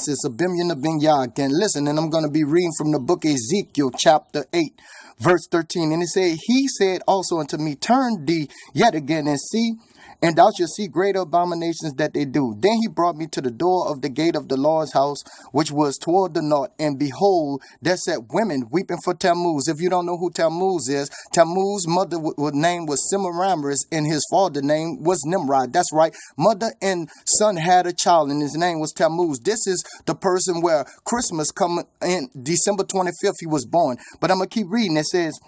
Genesis, ABEMUNAH, and listen, and I'm going to be reading from the book of Ezekiel, chapter 8, verse 13. And it said, he said also unto me, turn thee yet again and see, and thou shalt see greater abominations that they do. Then he brought me to the door of the gate of the Lord's house, which was toward the north. And behold, there sat women weeping for Tammuz. If you don't know who Tammuz is, Tammuz's mother name was Semiramis, and his father name was Nimrod. That's right. Mother and son had a child, and his name was Tammuz. This is the person where Christmas coming in December 25th, he was born. But I'm going to keep reading. It says,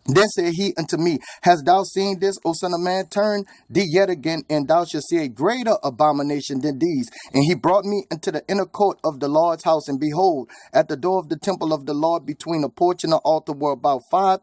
then said he unto me, hast thou seen this, O son of man? Turn thee yet again, and thou shalt see a greater abomination than these. And he brought me into the inner court of the Lord's house, and behold, at the door of the temple of the Lord, between the porch and the altar, were about 25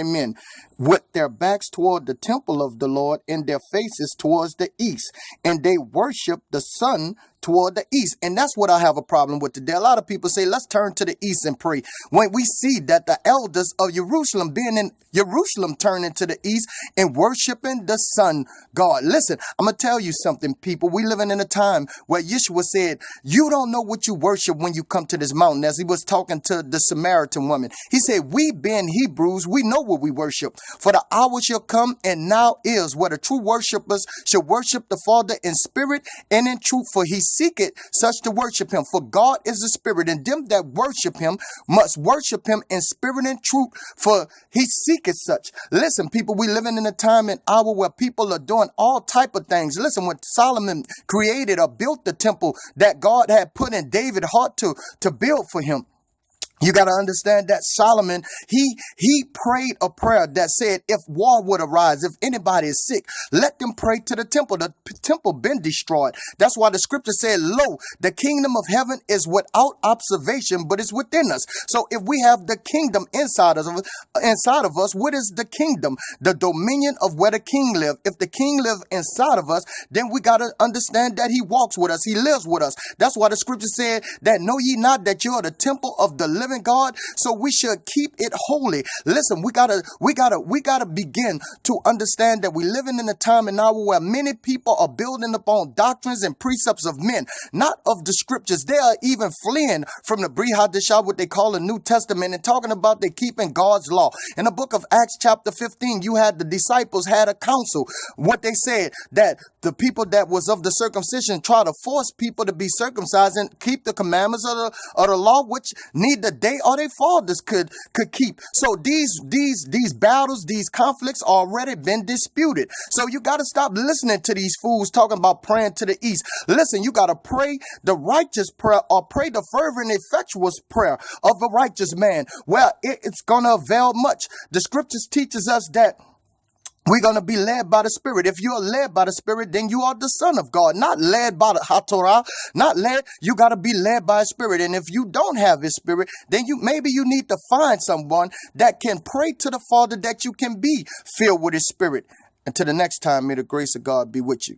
men, with their backs toward the temple of the Lord, and their faces towards the east. And they worshiped the sun toward the east. And that's what I have a problem with today. A lot of people say, let's turn to the east and pray. When we see that the elders of Jerusalem, being in Jerusalem, turning to the east and worshiping the sun god. Listen, I'm going to tell you something, people. We living in a time where Yeshua said, you don't know what you worship when you come to this mountain. As he was talking to the Samaritan woman, he said, we being Hebrews, we know what we worship. For the hour shall come, and now is, where the true worshipers shall worship the Father in spirit and in truth, for he seeketh such to worship him. For God is a spirit, and them that worship him must worship him in spirit and truth, for he seeketh such. Listen, people, we living in a time and hour where people are doing all type of things. Listen, when Solomon created or built the temple that God had put in David's heart to build for him, you got to understand that Solomon, he prayed a prayer that said, if war would arise, if anybody is sick, let them pray to the temple. The temple been destroyed. That's why the scripture said, lo, the kingdom of heaven is without observation, but it's within us. So if we have the kingdom inside of us, what is the kingdom? The dominion of where the king live. If the king live inside of us, then we got to understand that he walks with us. He lives with us. That's why the scripture said that know ye not that you are the temple of the living God, so we should keep it holy. Listen, we gotta begin to understand that we're living in a time and hour where many people are building upon doctrines and precepts of men, not of the scriptures. They are even fleeing from the Bri Hadashah, what they call the New Testament, and talking about they keeping God's law. In the book of Acts chapter 15, you had the disciples had a council. What they said, that the people that was of the circumcision try to force people to be circumcised and keep the commandments of the law, which neither they or their fathers could keep. So these battles, these conflicts already been disputed. So you got to stop listening to these fools talking about praying to the east. Listen, you got to pray the righteous prayer, or pray the fervent, effectual prayer of a righteous man. Well, it's going to avail much. The scriptures teaches us that we're going to be led by the Spirit. If you are led by the Spirit, then you are the Son of God, not led by the HaTorah, not led. You got to be led by a Spirit. And if you don't have His Spirit, then maybe you need to find someone that can pray to the Father that you can be filled with His Spirit. Until the next time, may the grace of God be with you.